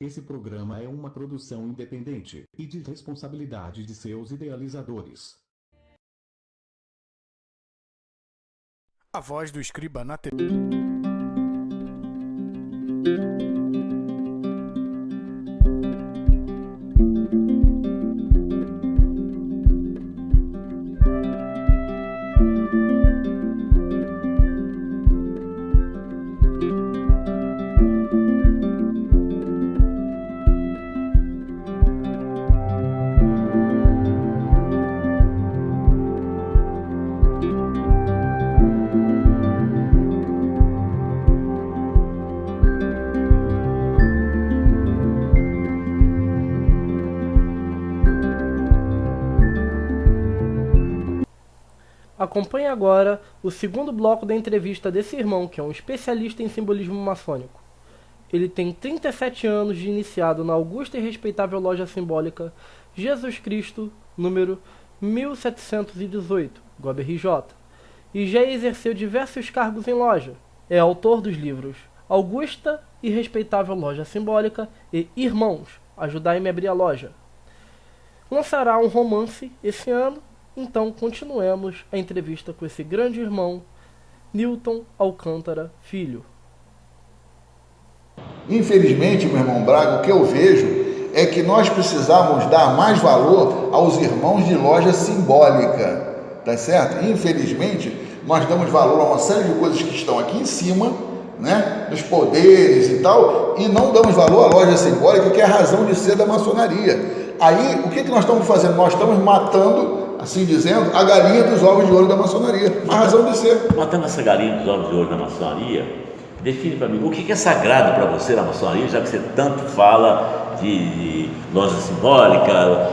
Esse programa é uma produção independente e de responsabilidade de seus idealizadores. A voz do escriba na TV. Acompanhe agora o segundo bloco da entrevista desse irmão, que é um especialista em simbolismo maçônico. Ele tem 37 anos de iniciado na augusta e respeitável loja simbólica Jesus Cristo, número 1718, GOB-RJ, e já exerceu diversos cargos em loja. É autor dos livros Augusta e Respeitável Loja Simbólica e Irmãos, Ajudai-me a abrir a loja. Lançará um romance esse ano. Então, continuemos a entrevista com esse grande irmão, Newton Alcântara Filho. Infelizmente, meu irmão Braga, o que eu vejo é que nós precisamos dar mais valor aos irmãos de loja simbólica, tá certo? Infelizmente, nós damos valor a uma série de coisas que estão aqui em cima, né, dos poderes e tal, e não damos valor à loja simbólica, que é a razão de ser da maçonaria. Aí, o que nós estamos fazendo? Nós estamos matando, assim dizendo, a galinha dos ovos de ouro da maçonaria. A razão de ser. Matando essa galinha dos ovos de ouro da maçonaria, define para mim, o que é sagrado para você na maçonaria, já que você tanto fala de loja simbólica,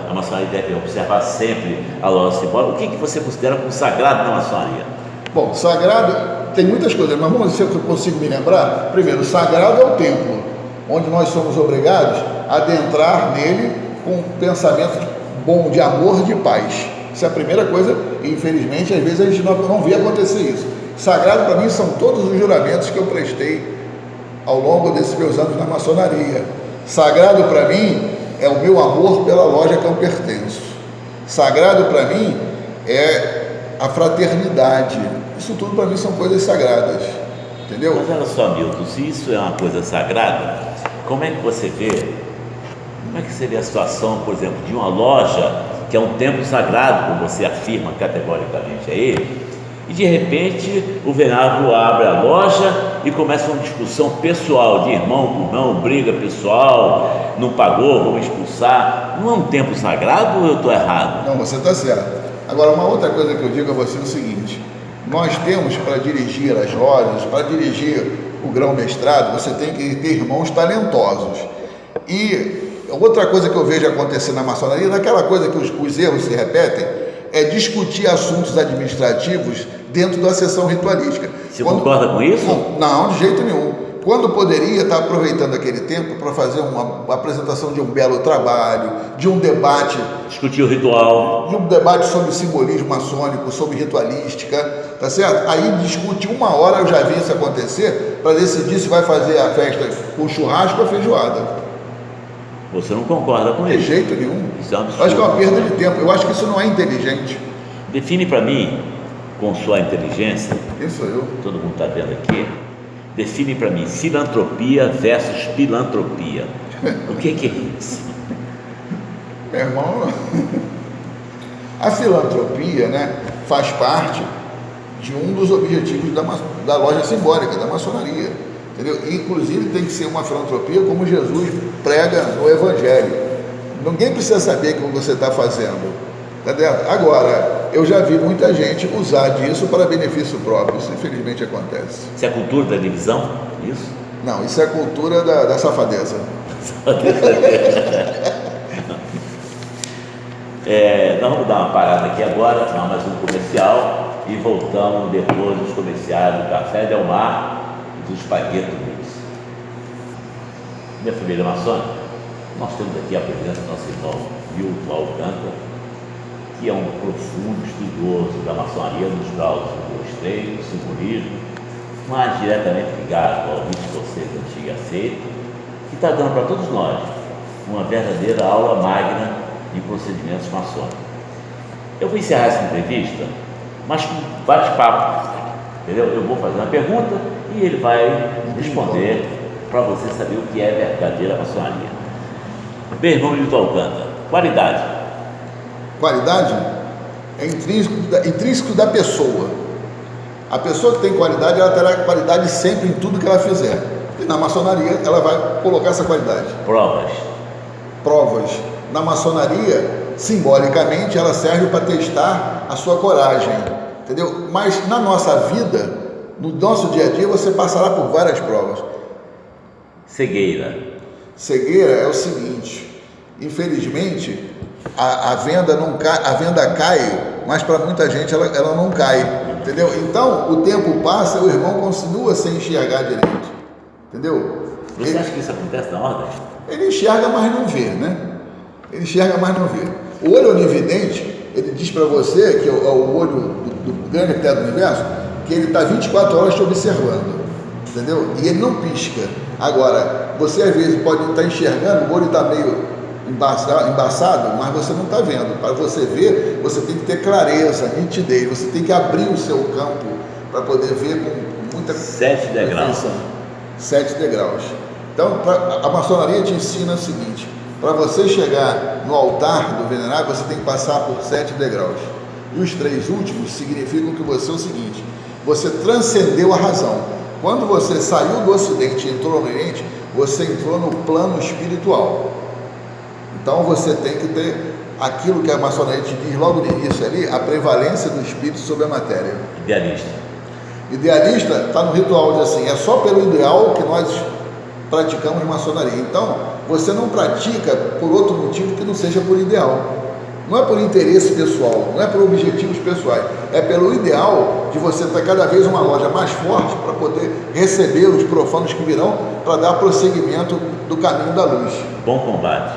a maçonaria deve observar sempre a loja simbólica. O que você considera como sagrado na maçonaria? Bom, sagrado tem muitas coisas, mas vamos ver se eu consigo me lembrar. Primeiro, sagrado é o templo, onde nós somos obrigados a adentrar nele com um pensamento bom de amor, de paz. Isso é a primeira coisa, e infelizmente às vezes a gente não vê acontecer isso. Sagrado para mim são todos os juramentos que eu prestei ao longo desses meus anos na maçonaria. Sagrado para mim é o meu amor pela loja que eu pertenço. Sagrado para mim é a fraternidade. Isso tudo para mim são coisas sagradas, entendeu? Mas olha só, Milton, se isso é uma coisa sagrada, como é que você vê, como é que seria a situação, por exemplo, de uma loja que é um templo sagrado, como você afirma categoricamente aí, e de repente o venerável abre a loja e começa uma discussão pessoal de irmão com irmão, briga pessoal, não pagou, vamos expulsar. Não é um templo sagrado ou eu estou errado? Não, você está certo. Agora, uma outra coisa que eu digo a você é o seguinte: nós temos para dirigir as lojas, para dirigir o grão-mestrado, você tem que ter irmãos talentosos. E outra coisa que eu vejo acontecer na maçonaria, naquela coisa que os erros se repetem, é discutir assuntos administrativos dentro da sessão ritualística. Você concorda com isso? Não, de jeito nenhum. Quando poderia estar aproveitando aquele tempo para fazer uma apresentação de um belo trabalho, de um debate. Discutir o ritual. De um debate sobre simbolismo maçônico, sobre ritualística, tá certo? Aí discute 1 hora, eu já vi isso acontecer, para decidir se vai fazer a festa com churrasco ou feijoada. Você não concorda com isso? De isso? jeito nenhum. Isso é um absurdo. Eu acho que é uma perda de tempo. Eu acho que isso não é inteligente. Define para mim, com sua inteligência. Quem sou eu? Todo mundo está vendo aqui. Define para mim filantropia versus pilantropia. O que é isso? Meu irmão, a filantropia, né, faz parte de um dos objetivos da loja simbólica, da maçonaria. Entendeu? Inclusive tem que ser uma filantropia como Jesus prega no Evangelho. Ninguém precisa saber o que você está fazendo. Entendeu? Agora, eu já vi muita gente usar disso para benefício próprio. Isso infelizmente acontece. Isso é a cultura da divisão? Isso? Não, isso é a cultura da safadeza. Nós vamos dar uma parada aqui agora, mais um comercial, e voltamos depois dos comerciais do Café Del Mar e dos Espagueto Mix. Minha família maçônica, nós temos aqui a presença do nosso irmão Newton Alcântara, que é um profundo estudioso da maçonaria nos graus do estreito, simbolismo, mas diretamente ligado ao rito escocês antigo e aceito, que está dando para todos nós uma verdadeira aula magna de procedimentos maçônicos. Eu vou encerrar essa entrevista, mas com bate-papo, entendeu? Eu vou fazer uma pergunta e ele vai responder para você saber o que é verdadeira maçonaria. Meu irmão Milton Alcântara, qualidade. Qualidade é intrínseco da pessoa. A pessoa que tem qualidade, ela terá qualidade sempre em tudo que ela fizer. E na maçonaria, ela vai colocar essa qualidade. Provas. Na maçonaria, simbolicamente, ela serve para testar a sua coragem, entendeu? Mas na nossa vida, no nosso dia a dia, você passará por várias provas. Cegueira é o seguinte: infelizmente, a venda não cai, a venda cai, mas para muita gente ela não cai, entendeu? Então, o tempo passa e o irmão continua sem enxergar direito, entendeu? Você acha que isso acontece na ordem? Ele enxerga, mas não vê, né? Ele enxerga, mas não vê. O olho onividente, ele diz para você, que é o olho do grande arquiteto do universo, que ele está 24 horas te observando, entendeu? E ele não pisca. Agora, você às vezes pode estar enxergando, o olho está meio embaçado, mas você não está vendo. Para você ver, você tem que ter clareza, nitidez, você tem que abrir o seu campo para poder ver com muita 7 degraus. atenção. 7 degraus. Então, a maçonaria te ensina o seguinte: para você chegar no altar do venerável, você tem que passar por 7 degraus. E os 3 últimos significam que você é o seguinte: você transcendeu a razão. Quando você saiu do Ocidente e entrou no Oriente, você entrou no plano espiritual. Então você tem que ter aquilo que a maçonaria te diz logo no início ali, a prevalência do espírito sobre a matéria. Idealista está no ritual, diz assim: é só pelo ideal que nós praticamos maçonaria. Então, você não pratica por outro motivo que não seja por ideal. Não é por interesse pessoal, não é por objetivos pessoais, é pelo ideal de você ter cada vez uma loja mais forte para poder receber os profanos que virão para dar prosseguimento do caminho da luz. Bom combate.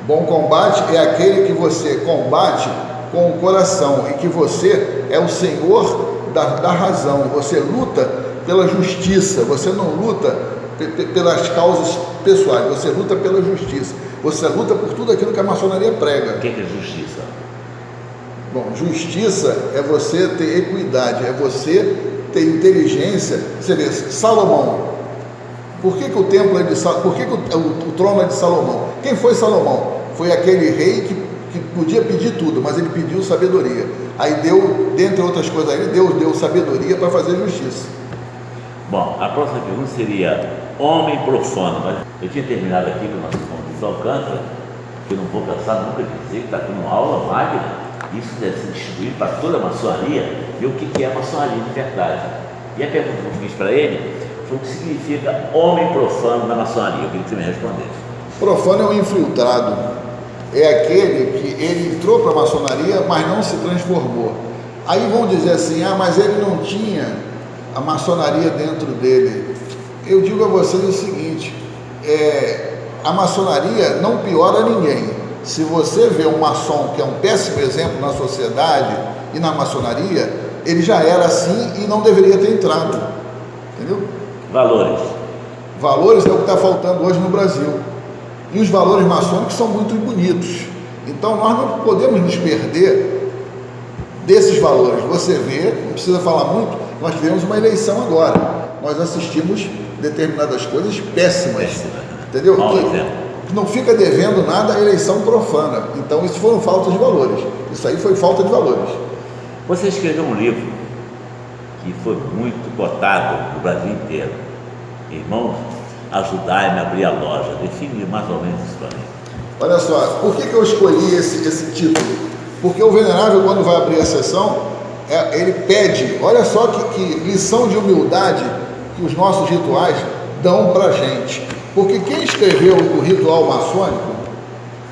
Bom combate é aquele que você combate com o coração e que você é o senhor da razão. Você luta pela justiça, você não luta pelas causas pessoais, você luta pela justiça, você luta por tudo aquilo que a maçonaria prega. O que é justiça? Bom, justiça é você ter equidade, é você ter inteligência. Você vê, Salomão, por que o templo é de Salomão? Por que o trono é de Salomão? Quem foi Salomão? Foi aquele rei que podia pedir tudo, mas ele pediu sabedoria. Aí deu, dentre outras coisas, aí Deus deu sabedoria para fazer justiça. Bom, a próxima pergunta seria homem profano. Mas eu tinha terminado aqui com o nosso irmão Milton Alcântara, que eu não vou cansar nunca de dizer que está aqui uma aula magna. Isso deve ser distribuído para toda a maçonaria, ver o que é a maçonaria de verdade. E a pergunta que eu fiz para ele foi o que significa homem profano na maçonaria. Eu queria que você me respondesse. Profano é um infiltrado. É aquele que ele entrou para a maçonaria, mas não se transformou. Aí vão dizer assim: ah, mas ele não tinha a maçonaria dentro dele. Eu digo a vocês o seguinte: a maçonaria não piora ninguém. Se você vê um maçom que é um péssimo exemplo na sociedade e na maçonaria, ele já era assim e não deveria ter entrado. Entendeu? Valores. Valores é o que está faltando hoje no Brasil. E os valores maçônicos são muito bonitos. Então nós não podemos nos perder desses valores. Você vê, não precisa falar muito, nós tivemos uma eleição agora. Nós assistimos determinadas coisas péssimas. Entendeu? Que não fica devendo nada à eleição profana. Então isso foram faltas de valores. Isso aí foi falta de valores. Você escreveu um livro que foi muito cotado no Brasil inteiro. Irmãos, ajudai-me a abrir a loja. Define mais ou menos isso para mim. Olha só, por que eu escolhi esse título? Porque o venerável, quando vai abrir a sessão, ele pede, olha só que lição de humildade que os nossos rituais dão para a gente. Porque quem escreveu o ritual maçônico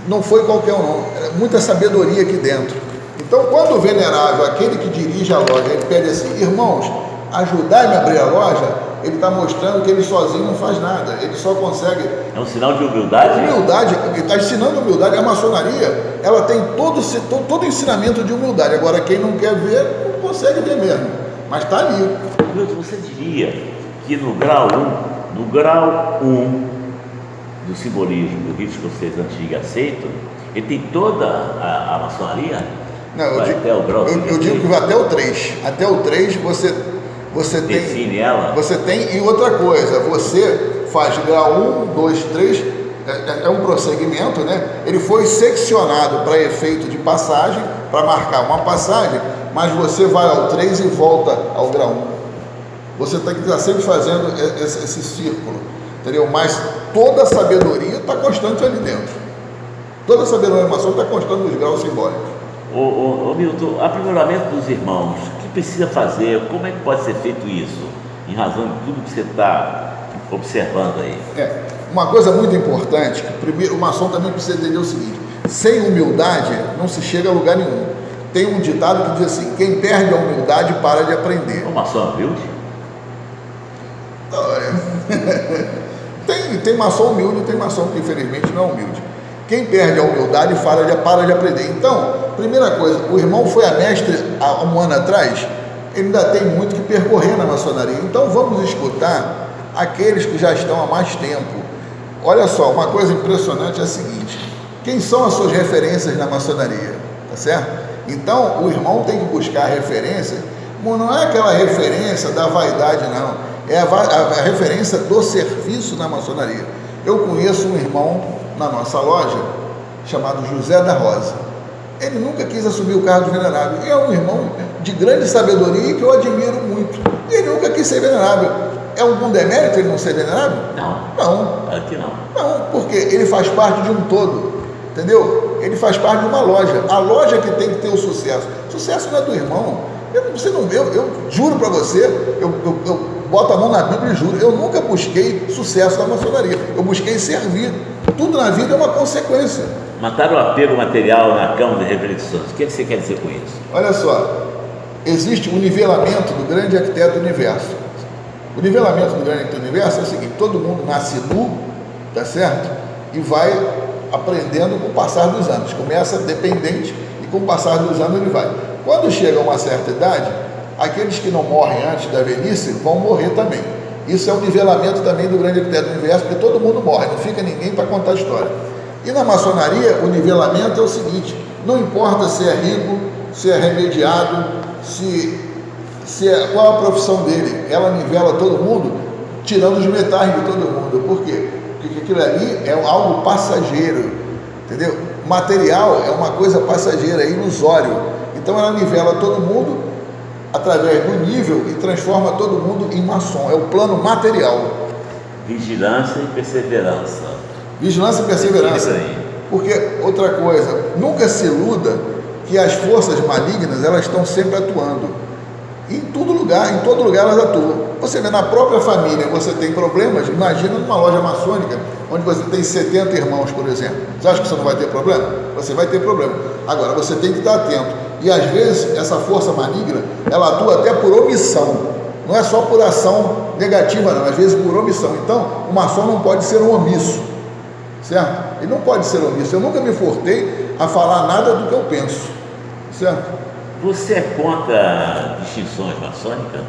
não foi qualquer um, não. É muita sabedoria aqui dentro. Então, quando o venerável, aquele que dirige a loja, ele pede assim: irmãos, ajudai-me a abrir a loja, ele está mostrando que ele sozinho não faz nada, ele só consegue... É um sinal de humildade? Humildade, ele está ensinando humildade. A maçonaria, ela tem todo ensinamento de humildade. Agora, quem não quer ver, não consegue ver mesmo, mas está ali. Milton, você diria que no grau 1, do simbolismo, do rito escocês antigo aceito, ele tem toda a maçonaria? Não, eu digo, até o grau eu digo que vai até o 3. Até o 3 você tem. Define ela? Você tem, e outra coisa, você faz grau 1, 2, 3, é um prosseguimento, né? Ele foi seccionado para efeito de passagem, para marcar uma passagem, mas você vai ao 3 e volta ao grau 1. Você tem que estar sempre fazendo esse círculo, entendeu? Mas toda a sabedoria está constante ali dentro. Toda a sabedoria maçônica está constante nos graus simbólicos. Ô Milton, aprimoramento dos irmãos, o que precisa fazer? Como é que pode ser feito isso? Em razão de tudo que você está observando aí. Uma coisa muito importante, que primeiro o maçom também precisa entender o seguinte: sem humildade não se chega a lugar nenhum. Tem um ditado que diz assim: quem perde a humildade para de aprender. O maçom é humilde? Tem maçom humilde e tem maçom que infelizmente não é humilde. Quem perde a humildade para de aprender. Então, primeira coisa, o irmão foi a mestre há um ano atrás, ele ainda tem muito que percorrer na maçonaria. Então vamos escutar aqueles que já estão há mais tempo. Olha só, uma coisa impressionante é a seguinte: quem são as suas referências na maçonaria? Tá certo? Então o irmão tem que buscar referência, não é aquela referência da vaidade, não. É a referência do serviço na maçonaria. Eu conheço um irmão na nossa loja chamado José da Rosa. Ele nunca quis assumir o cargo de venerável. É um irmão de grande sabedoria que eu admiro muito. Ele nunca quis ser venerável. É algum demérito ele não ser venerável? Não. Aqui não. Não, porque ele faz parte de um todo. Entendeu? Ele faz parte de uma loja. A loja que tem que ter o sucesso. O sucesso não é do irmão. Eu juro para você, eu boto a mão na Bíblia e juro, eu nunca busquei sucesso na maçonaria. Eu busquei servir. Tudo na vida é uma consequência. Mataram o apego material na cama de reflexões. O que você quer dizer com isso? Olha só, existe um nivelamento do grande arquiteto do universo. O nivelamento do grande arquiteto do universo é o seguinte: todo mundo nasce nu, tá certo? E vai aprendendo com o passar dos anos. Começa dependente e com o passar dos anos ele vai. Quando chega a uma certa idade, aqueles que não morrem antes da velhice vão morrer também. Isso é um nivelamento também do grande arquiteto do universo, porque todo mundo morre, não fica ninguém para contar a história. E na maçonaria, o nivelamento é o seguinte: não importa se é rico, se é remediado, qual a profissão dele, ela nivela todo mundo, tirando os metais de todo mundo. Por quê? Porque aquilo ali é algo passageiro, entendeu? Material é uma coisa passageira, é ilusório. Então ela nivela todo mundo através do nível e transforma todo mundo em maçom. É o plano material. Vigilância e perseverança. Vigilância e perseverança. Porque, outra coisa, nunca se iluda que as forças malignas, elas estão sempre atuando. Em todo lugar elas atuam. Você vê, na própria família você tem problemas, imagina numa loja maçônica, onde você tem 70 irmãos, por exemplo. Você acha que você não vai ter problema? Você vai ter problema. Agora, você tem que estar atento. E às vezes, essa força maligna, ela atua até por omissão. Não é só por ação negativa, não. Às vezes por omissão. Então, o maçom não pode ser um omisso. Certo? Ele não pode ser omisso. Eu nunca me furtei a falar nada do que eu penso. Certo? Você é contra distinções maçônicas?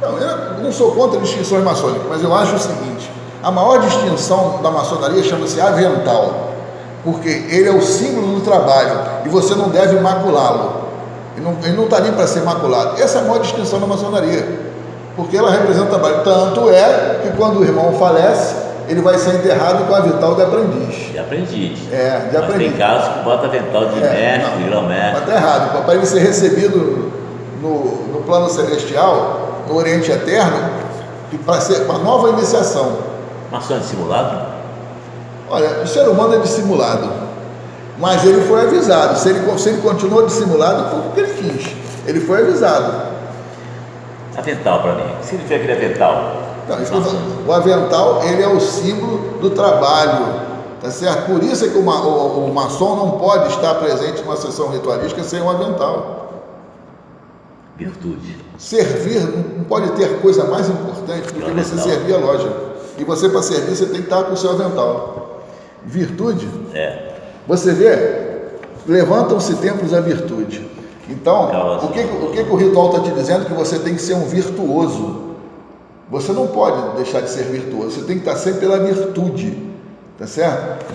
Não, eu não sou contra distinções maçônicas, mas eu acho o seguinte: a maior distinção da maçonaria chama-se avental, porque ele é o símbolo do trabalho e você não deve maculá-lo. Ele não está ali para ser maculado. Essa é a maior distinção da maçonaria, porque ela representa o trabalho. Tanto é que quando o irmão falece, ele vai ser enterrado com o avental de aprendiz. De aprendiz. De aprendiz. Mas tem casos que bota avental de mestre, grão-mestre. Mas está errado. Para ele ser recebido no plano celestial, no Oriente Eterno, para ser uma nova iniciação. Maçom é dissimulado? Olha, o ser humano é dissimulado, mas ele foi avisado. Se ele continuou dissimulado, foi porque ele quis. Ele foi avisado. Avental para mim. O que significa aquele avental? Não, o avental, ele é o símbolo do trabalho, tá certo? Por isso é que o maçom não pode estar presente numa sessão ritualística sem um avental. Virtude. Servir, não pode ter coisa mais importante do que você servir a loja. E você, para servir, você tem que estar com o seu avental. Virtude? Você vê, levantam-se templos à virtude. Então, o que o ritual está te dizendo? Que você tem que ser um virtuoso. Você não pode deixar de ser virtuoso, você tem que estar sempre pela virtude, tá certo?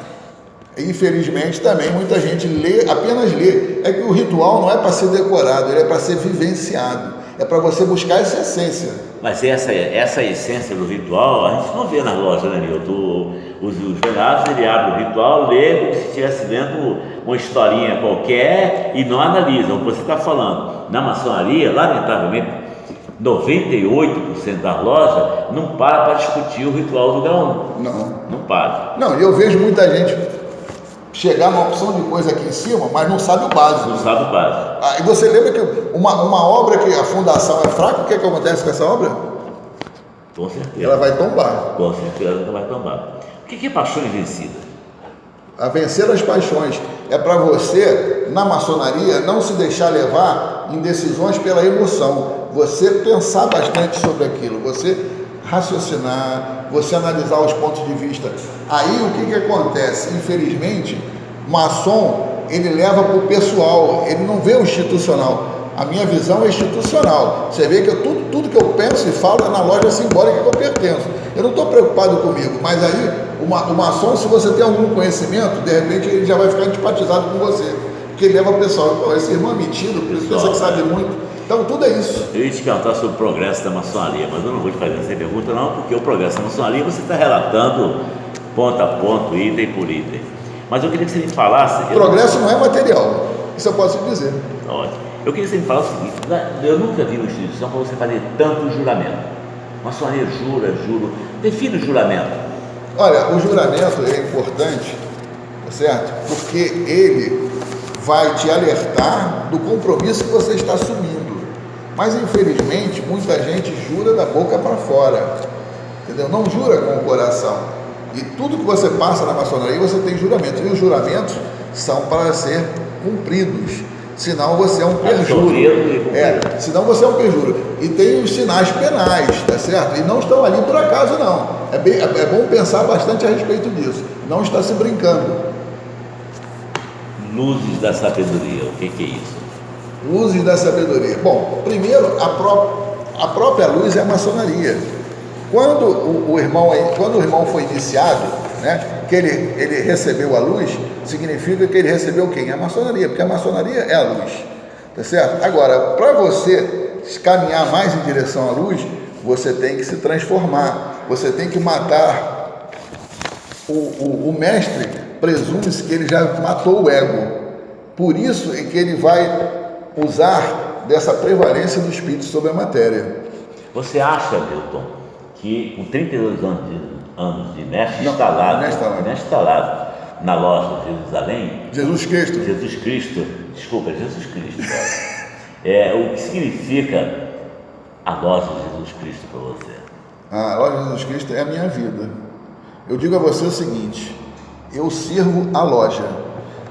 Infelizmente também muita gente apenas lê. É que o ritual não é para ser decorado, ele é para ser vivenciado. É para você buscar essa essência. Mas essa essência do ritual, a gente não vê na loja, né, Nilton? Os velhados, ele abre o ritual, lê como se estivesse lendo uma historinha qualquer e não analisa o que você está falando. Na maçonaria, lamentavelmente, 98% das lojas não para discutir o ritual do grão. Não para. Não, eu vejo muita gente chegar numa opção de coisa aqui em cima, mas não sabe o básico. Não sabe o básico. E você lembra que uma obra que a fundação é fraca, o que acontece com essa obra? Com certeza. Ela vai tombar. Com certeza ela vai tombar. O que é paixão vencida? A vencer as paixões é para você, na maçonaria, não se deixar levar em decisões pela emoção. Você pensar bastante sobre aquilo, você raciocinar, você analisar os pontos de vista. Aí o que acontece? Infelizmente, maçom, ele leva para o pessoal, ele não vê o institucional. A minha visão é institucional. Você vê que tudo que eu penso e falo é na loja simbólica que eu pertenço. Eu não estou preocupado comigo, mas aí o maçom, se você tem algum conhecimento, de repente ele já vai ficar antipatizado com você. Porque ele leva o pessoal, esse irmão é metido, pensa que sabe muito. Então tudo é isso. Eu ia te perguntar sobre o progresso da maçonaria, mas eu não vou te fazer essa pergunta não, porque o progresso da maçonaria você está relatando ponto a ponto, item por item. Mas eu queria que você me falasse... O progresso não é material, isso eu posso te dizer. Ótimo. Eu queria que você me falasse o seguinte, eu nunca vi uma instituição para você fazer tanto juramento. Maçonaria juro. Define o juramento. Olha, o juramento é importante, tá certo? Porque ele vai te alertar do compromisso que você está assumindo. Mas, infelizmente, muita gente jura da boca para fora, entendeu? Não jura com o coração. E tudo que você passa na maçonaria, você tem juramento. E os juramentos são para ser cumpridos. Senão você é um perjuro. Senão você é um perjuro. E tem os sinais penais, tá certo? E não estão ali por acaso, não. É bom pensar bastante a respeito disso. Não está se brincando. Luzes da sabedoria, o que é isso? Luzes da sabedoria. Bom, primeiro, a própria luz é a maçonaria. Quando o irmão foi iniciado, né, que ele recebeu a luz, significa que ele recebeu quem? A maçonaria, porque a maçonaria é a luz, tá certo? Agora, para você caminhar mais em direção à luz, você tem que se transformar, você tem que matar o mestre, presume-se que ele já matou o ego, por isso é que ele vai usar dessa prevalência do espírito sobre a matéria. Você acha, Milton, que com 32 anos de mestre instalado na loja de Jerusalém, Jesus Cristo, o que significa a loja de Jesus Cristo para você? A loja de Jesus Cristo é a minha vida. Eu digo a você o seguinte, eu sirvo a loja.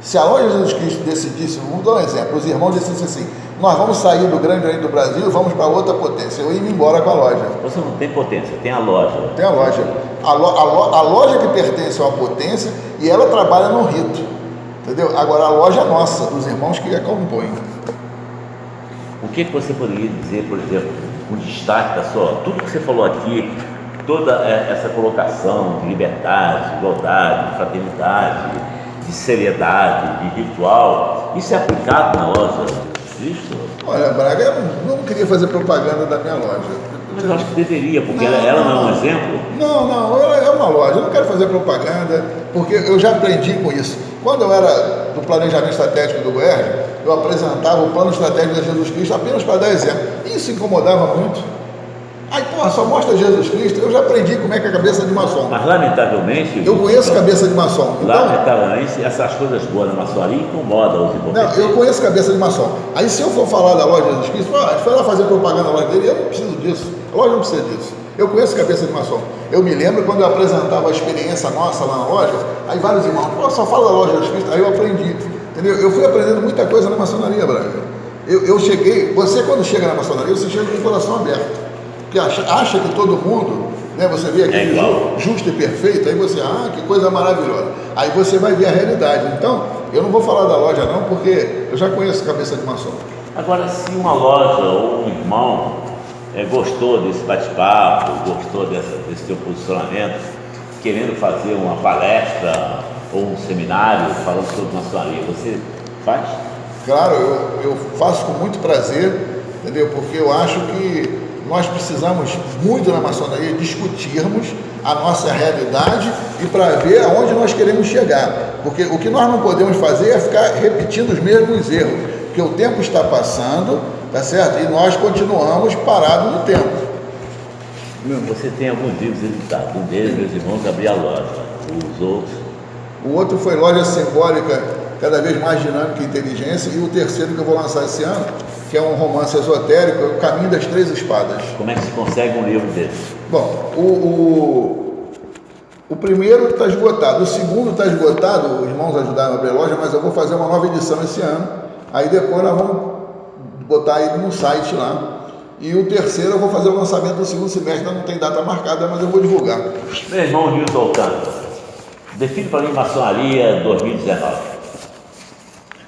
Se a loja de Jesus Cristo decidisse, vamos dar um exemplo, os irmãos decidissem assim, nós vamos sair do grande reino do Brasil e vamos para outra potência, eu ia embora com a loja. Você não tem potência, tem a loja. Tem a loja. A loja que pertence a uma potência e ela trabalha no rito, entendeu? Agora a loja é nossa, dos irmãos que a compõem. O que você poderia dizer, por exemplo, um destaque da sua, tudo que você falou aqui, toda essa colocação de liberdade, de igualdade, de fraternidade, de seriedade, de ritual, isso é aplicado na loja de Cristo? Olha, Braga, eu não queria fazer propaganda da minha loja. Mas eu acho que deveria, porque ela não é um exemplo? Não, ela é uma loja, eu não quero fazer propaganda, porque eu já aprendi com isso. Quando eu era do planejamento estratégico do Goiás, eu apresentava o plano estratégico de Jesus Cristo apenas para dar exemplo. Isso incomodava muito. Aí, só mostra Jesus Cristo, eu já aprendi como é que é a cabeça de maçom. Mas, lamentavelmente... Eu conheço cabeça de maçom. Lamentavelmente, essas coisas boas da maçonaria incomodam os incompetentes. Não, eu conheço cabeça de maçom. Aí, se eu for falar da loja de Jesus Cristo, a gente foi lá fazer propaganda na loja dele, eu não preciso disso. A loja não precisa disso. Eu conheço cabeça de maçom. Eu me lembro quando eu apresentava a experiência nossa lá na loja, aí vários irmãos, só fala da loja de Jesus Cristo, aí eu aprendi. Entendeu? Eu fui aprendendo muita coisa na maçonaria, Braga. Eu cheguei, você quando chega na maçonaria, você chega com o coração aberto. Que acha que todo mundo, né, você vê aquele justo e perfeito, aí você, que coisa maravilhosa. Aí você vai ver a realidade. Então, eu não vou falar da loja não, porque eu já conheço cabeça de maçom. Agora, se uma loja ou um irmão gostou desse bate-papo, gostou desse teu posicionamento, querendo fazer uma palestra ou um seminário falando sobre maçonaria, você faz? Claro, eu faço com muito prazer, entendeu? Porque eu acho que nós precisamos muito na maçonaria discutirmos a nossa realidade e para ver aonde nós queremos chegar. Porque o que nós não podemos fazer é ficar repetindo os mesmos erros, porque o tempo está passando, tá certo? E nós continuamos parados no tempo. Você tem alguns livros editados, um deles, meus irmãos, abri a loja, os outros. O outro foi Loja Simbólica, cada vez mais dinâmica e inteligência, e o terceiro que eu vou lançar esse ano, que é um romance esotérico, é O Caminho das Três Espadas. Como é que se consegue um livro desse? Bom, o primeiro está esgotado, o segundo está esgotado, os irmãos ajudaram a abrir a loja, mas eu vou fazer uma nova edição esse ano, aí depois nós vamos botar ele no site lá. E o terceiro eu vou fazer o lançamento do segundo semestre, não tem data marcada, mas eu vou divulgar. Meu irmão Nilton Alcântara, define para mim maçonaria 2019.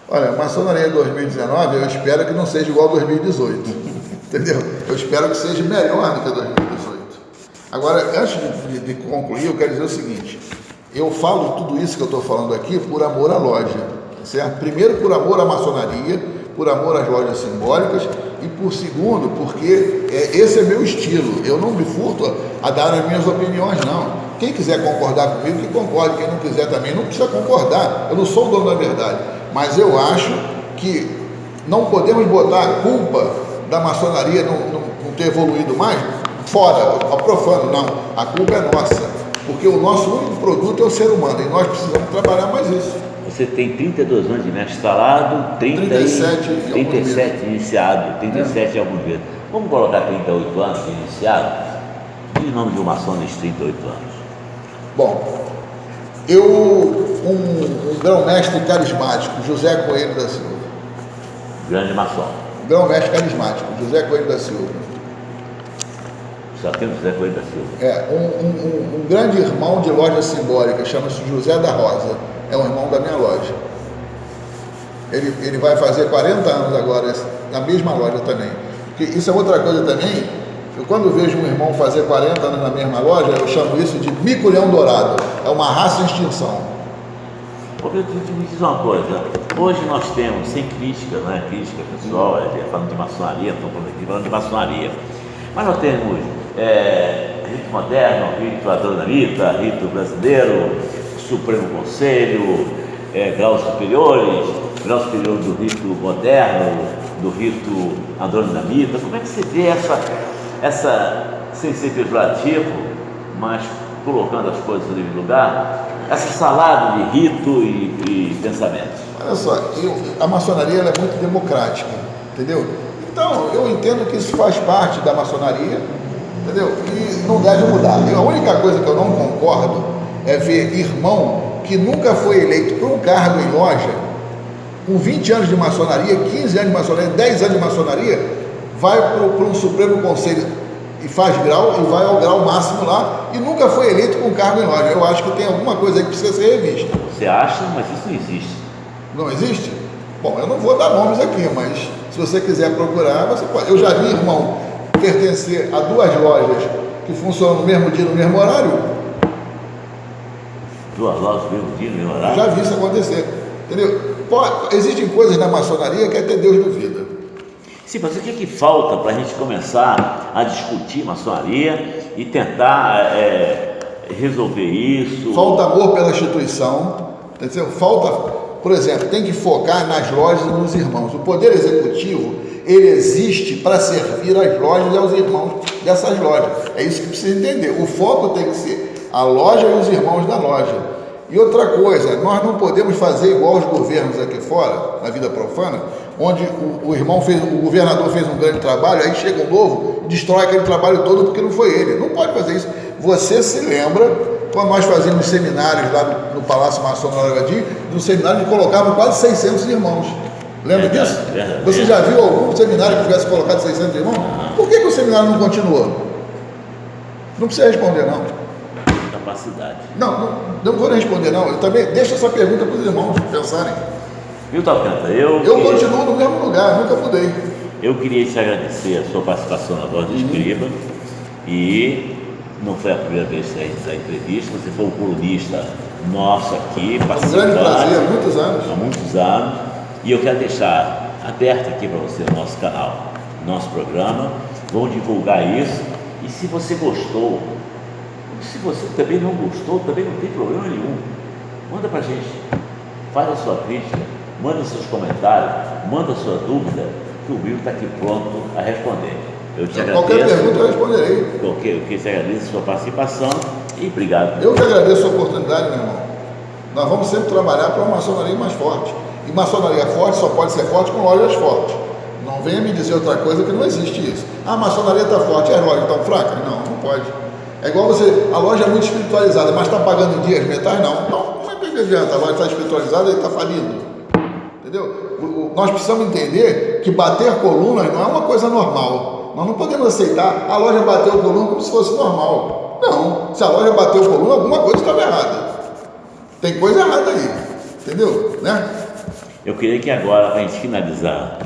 Olha, maçonaria 2019, eu espero que não seja igual a 2018, entendeu? Eu espero que seja melhor do que 2018. Agora, antes de concluir, eu quero dizer o seguinte, eu falo tudo isso que eu estou falando aqui por amor à loja, certo? Primeiro, por amor à maçonaria, por amor às lojas simbólicas, e por segundo, porque esse é meu estilo, eu não me furto a dar as minhas opiniões, não. Quem quiser concordar comigo, que concorde, quem não quiser também, não precisa concordar, eu não sou o dono da verdade, mas eu acho que não podemos botar a culpa da maçonaria não ter evoluído mais fora, ao profano, não, a culpa é nossa, porque o nosso único produto é o ser humano, e nós precisamos trabalhar mais isso. Você tem 32 anos de mestre instalado, 37 iniciado, 37 em alguns meses. Vamos colocar 38 anos de iniciado? Diz o nome de um maçom nesses 38 anos. Bom, um grão-mestre carismático, José Coelho da Silva. Grande maçom. Grão-mestre carismático, José Coelho da Silva. Só tem o José Coelho da Silva. Um grande irmão de loja simbólica, chama-se José da Rosa. É um irmão da minha loja. Ele vai fazer 40 anos agora na mesma loja também. Porque isso é outra coisa também. Eu, quando vejo um irmão fazer 40 anos na mesma loja, eu chamo isso de mico-leão dourado. É uma raça em extinção. Porque eu me diz uma coisa. Hoje nós temos, sem crítica, não é crítica pessoal, falando de maçonaria, estou falando de maçonaria. Mas nós temos rito moderno, rito adronamita, rito brasileiro, Supremo Conselho, graus superiores, grau superior do rito moderno, do rito adronamita. Como é que você vê essa sem ser pejorativo, mas colocando as coisas no devido lugar, essa salada de rito e pensamentos? Olha só, a maçonaria ela é muito democrática, entendeu? Então, eu entendo que isso faz parte da maçonaria, entendeu? E não deve mudar. A única coisa que eu não concordo é ver irmão que nunca foi eleito para um cargo em loja, com 20 anos de maçonaria, 15 anos de maçonaria, 10 anos de maçonaria, vai para um Supremo Conselho e faz grau e vai ao grau máximo lá e nunca foi eleito com um cargo em loja. Eu acho que tem alguma coisa aí que precisa ser revista. Você acha, mas isso não existe. Não existe? Bom, eu não vou dar nomes aqui, mas se você quiser procurar, você pode. Eu já vi irmão pertencer a duas lojas que funcionam no mesmo dia, no mesmo horário. Duas lojas no mesmo dia, no mesmo horário? Já vi isso acontecer, entendeu? Existem coisas na maçonaria que até Deus duvida. Sim, mas o que falta para a gente começar a discutir maçonaria e tentar resolver isso? Falta amor pela instituição, entendeu? Falta, por exemplo, tem que focar nas lojas e nos irmãos. O poder executivo, ele existe para servir as lojas e aos irmãos dessas lojas. É isso que precisa entender. O foco tem que ser a loja e os irmãos da loja. E outra coisa, nós não podemos fazer igual os governos aqui fora, na vida profana, onde o governador fez um grande trabalho, aí chega um novo, destrói aquele trabalho todo porque não foi ele. Não pode fazer isso. Você se lembra, quando nós fazíamos seminários lá no Palácio Maçônico Aragadim, no seminário colocávamos quase 600 irmãos. Lembra disso? Você já viu algum seminário que tivesse colocado 600 irmãos? Por que o seminário não continuou? Não precisa responder, não. Capacidade. Não vou responder, não. Eu também deixo essa pergunta para os irmãos pensarem. Viu, Alcântara? Eu continuo no mesmo lugar, nunca mudei. Eu queria te agradecer a sua participação na Voz do Escriba. E não foi a primeira vez que você fez a entrevista, você foi um colunista nosso aqui, participante. Um grande prazer, há muitos anos. Há muitos anos. E eu quero deixar aberto aqui para você o nosso canal, nosso programa. Vamos divulgar isso. E se você gostou, se você também não gostou, também não tem problema nenhum. Manda para a gente, faz a sua crítica, manda os seus comentários, manda a sua dúvida, que o Will está aqui pronto a responder. Eu te agradeço. Qualquer pergunta eu responderei. Eu que te agradeço a sua participação e obrigado. Eu que agradeço a oportunidade, meu irmão. Nós vamos sempre trabalhar para uma maçonaria mais forte. E maçonaria forte só pode ser forte com lojas fortes. Não venha me dizer outra coisa que não existe isso. Ah, a maçonaria está forte, as lojas estão fracas? Não, não pode. É igual você, a loja é muito espiritualizada, mas está pagando em dias metais? Não. Não, como é que adianta? A loja está espiritualizada e está falindo. Entendeu? Nós precisamos entender que bater colunas não é uma coisa normal. Nós não podemos aceitar a loja bateu coluna como se fosse normal. Não. Se a loja bateu coluna, alguma coisa estava errada. Tem coisa errada aí. Entendeu? Né? Eu queria que agora, para a gente finalizar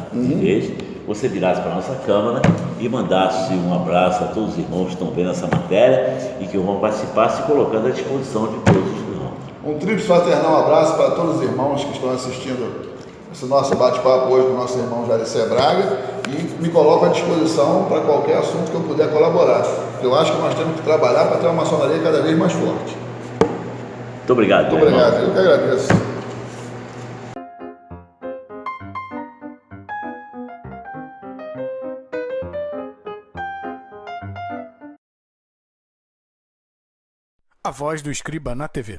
você virasse para a nossa Câmara e mandasse um abraço a todos os irmãos que estão vendo essa matéria e que vão participar, se colocando à disposição de todos os irmãos. Um tríplice fraternal abraço para todos os irmãos que estão assistindo esse nosso bate-papo hoje com o nosso irmão Jaricé Braga e me coloco à disposição para qualquer assunto que eu puder colaborar. Eu acho que nós temos que trabalhar para ter uma maçonaria cada vez mais forte. Muito obrigado. Muito obrigado, irmão. Eu que agradeço. A Voz do Escriba na TV.